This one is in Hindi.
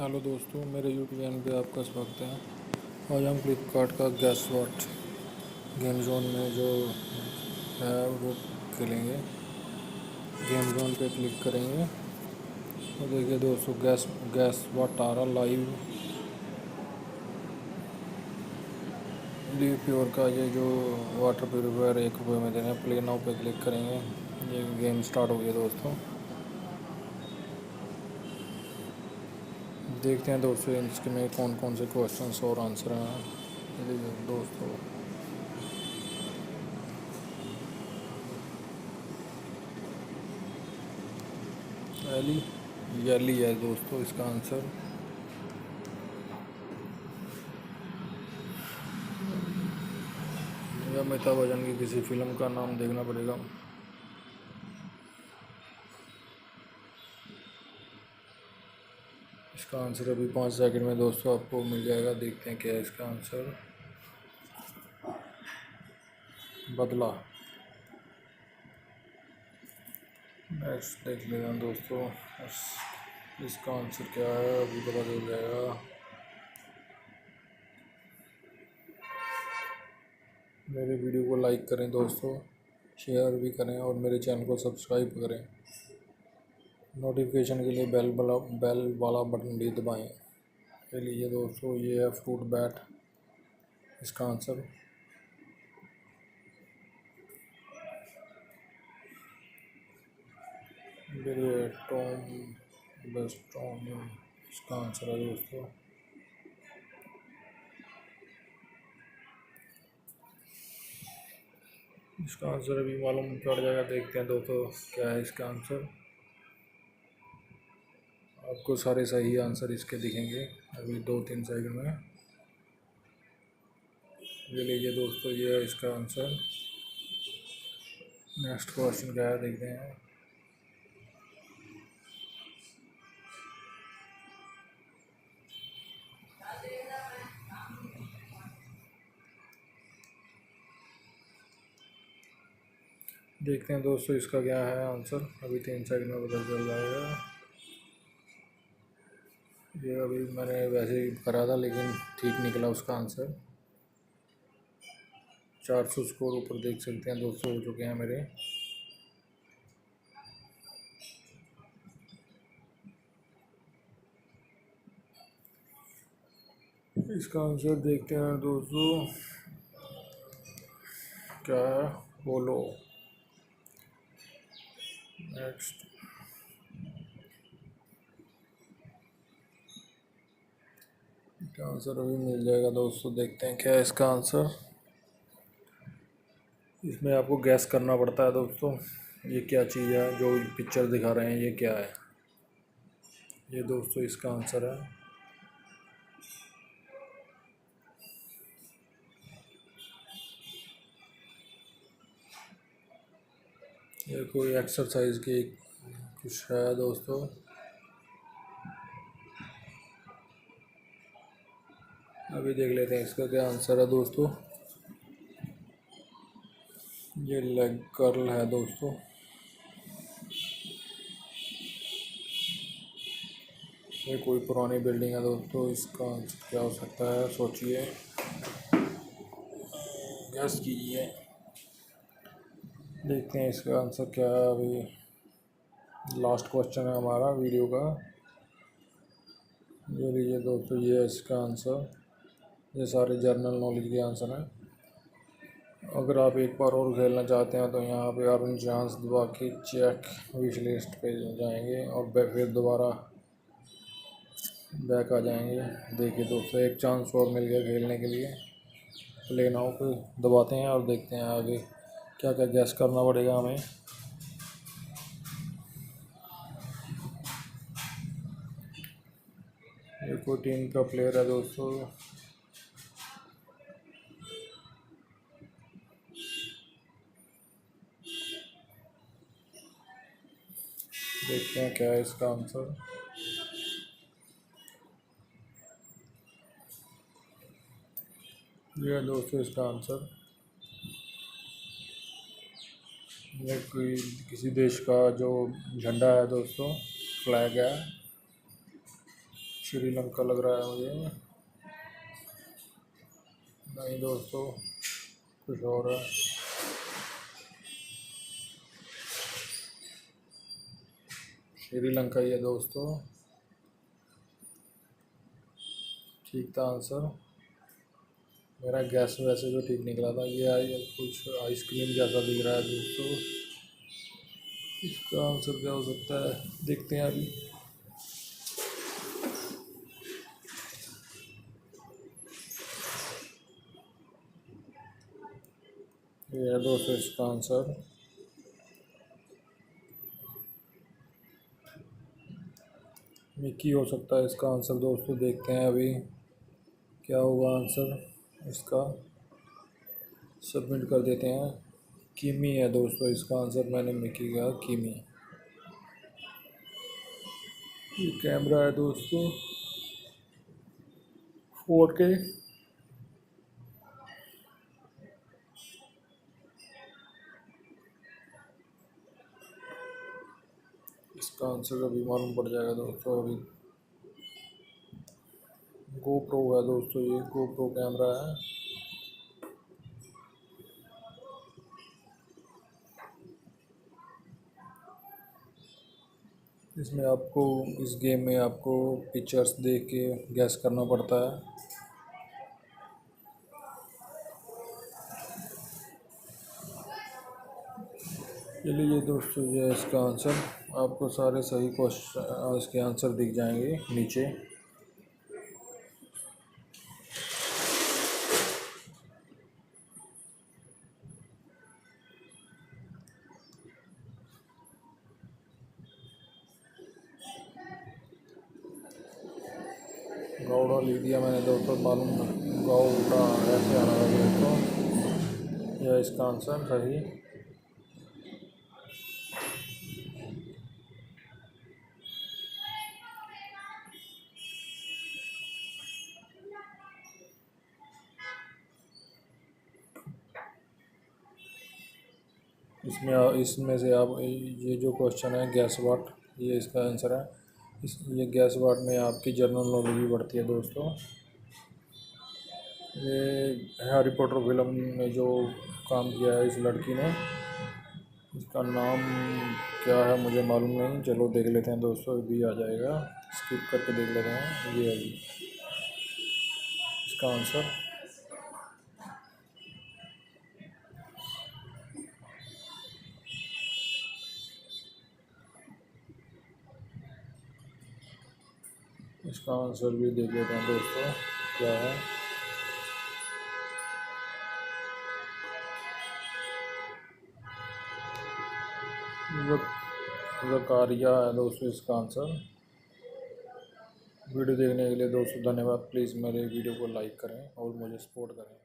हेलो दोस्तों, मेरे यूट्यूब चैनल पे आपका स्वागत है। आज हम फ्लिपकार्ट का गैस वॉट गेम जोन में जो है वो खेलेंगे। गेम जोन पे क्लिक करेंगे और देखिए दोस्तों, गैस वॉट आ रहा लाइव। लिवप्योर का ये जो वाटर प्यूरिफायर 1 रुपये में दे रहे हैं, प्ले नाउ पे क्लिक करेंगे। ये गेम स्टार्ट हो गया दोस्तों। देखते हैं दोस्तों इसके में कौन कौन से क्वेश्चंस और आंसर हैं। देखिए दोस्तों, यली है दोस्तों इसका आंसर। या अमिताभ बच्चन की किसी फिल्म का नाम देखना पड़ेगा। इसका आंसर अभी 5 सेकंड में दोस्तों आपको मिल जाएगा। देखते हैं क्या है इसका आंसर। बदला। नेक्स्ट देख लेते हैं दोस्तों, इसका आंसर क्या है अभी पता चल जाएगा। मेरे वीडियो को लाइक करें दोस्तों, शेयर भी करें और मेरे चैनल को सब्सक्राइब करें। नोटिफिकेशन के लिए बेल वाला बटन भी दबाएं। चलिए दोस्तों, ये है फ्रूट बैट इसका आंसर। टॉम बेस्टॉम इसका आंसर है दोस्तों। इसका आंसर अभी मालूम पड़ जाएगा। देखते हैं दोस्तों क्या है इसका आंसर। आपको सारे सही आंसर इसके दिखेंगे अभी 2-3 सेकंड में। ये लीजिए दोस्तों, ये है इसका आंसर। नेक्स्ट क्वेश्चन क्या है देखते हैं। देखते हैं दोस्तों इसका क्या है आंसर। अभी 3 सेकंड में पता चल जाएगा। ये अभी मैंने वैसे ही करा था लेकिन ठीक निकला उसका आंसर। 400 स्कोर ऊपर देख सकते हैं दोस्तों हो चुके हैं मेरे। इसका आंसर देखते हैं दोस्तों क्या है, बोलो। नेक्स्ट इसका आंसर अभी मिल जाएगा दोस्तों। देखते हैं क्या है इसका आंसर। इसमें आपको गैस करना पड़ता है दोस्तों, ये क्या चीज़ है जो पिक्चर दिखा रहे हैं, ये क्या है। ये दोस्तों इसका आंसर है। ये कोई एक्सरसाइज की कुछ है दोस्तों। अभी देख लेते हैं इसका क्या आंसर है दोस्तों। ये लेग कर्ल है दोस्तों। ये कोई पुरानी बिल्डिंग है दोस्तों। इसका आंसर क्या हो सकता है, सोचिए, गैस कीजिए। देखते हैं इसका आंसर क्या है। अभी लास्ट क्वेश्चन है हमारा वीडियो का। ये लीजिए दोस्तों, ये है इसका आंसर। ये सारे जर्नल नॉलेज के आंसर हैं। अगर आप एक बार और खेलना चाहते हैं तो यहाँ पे अर्न चांस दबा के चेक विश लिस्ट पे जाएंगे और फिर दोबारा बैक आ जाएंगे। देखिए दोस्तों, एक चांस और मिल गया खेलने के लिए। प्ले नाउ पे दबाते हैं और देखते हैं आगे क्या क्या गैस करना पड़ेगा हमें। ये कोई टीम का प्लेयर है दोस्तों। देखते हैं क्या है इसका आंसर। ये है दोस्तों इसका आंसर। ये कोई किसी देश का जो झंडा है दोस्तों, फ्लैग है। श्रीलंका लग रहा है मुझे। नहीं दोस्तों, कुछ और है। श्रीलंका ही है दोस्तों, ठीक था आंसर। मेरा गैस वैसे तो ठीक निकला था। ये कुछ आइसक्रीम जैसा दिख रहा है दोस्तों। इसका आंसर क्या हो सकता है, देखते हैं अभी। ये है दोस्तों इसका आंसर। मिकी हो सकता है इसका आंसर दोस्तों, देखते हैं अभी क्या होगा आंसर इसका। सबमिट कर देते हैं। किमी है दोस्तों इसका आंसर, मैंने मिकी कहा, किमी। ये कैमरा है दोस्तों 4K। इसका आंसर अभी मालूम पड़ जाएगा दोस्तों। अभी गोप्रो है दोस्तों, ये गोप्रो कैमरा है। इसमें आपको, इस गेम में आपको पिक्चर्स देख के गैस करना पड़ता है। चलिए दोस्तों, ये है इसका आंसर। आपको सारे सही क्वेश्चन, इसके आंसर दिख जाएंगे नीचे। गौड़ा लिख दिया मैंने दोस्तों, मालूम गौड़ा ऐसे आना था दोस्तों। यह इसका आंसर सही। इसमें से आप, ये जो क्वेश्चन है गैस वाट, ये इसका आंसर है। ये गैस वाट में आपकी जनरल नॉलेज भी बढ़ती है दोस्तों। ये हैरी पॉटर फिल्म में जो काम किया है इस लड़की ने, इसका नाम क्या है मुझे मालूम नहीं। चलो देख लेते हैं दोस्तों, भी आ जाएगा, स्किप करके देख लेते हैं। ये है इसका आंसर। इसका आंसर भी देख लेते हैं दोस्तों क्या है। ज़कारिया है दोस्तों इसका आंसर। वीडियो देखने के लिए दोस्तों धन्यवाद। प्लीज़ मेरे वीडियो को लाइक करें और मुझे सपोर्ट करें।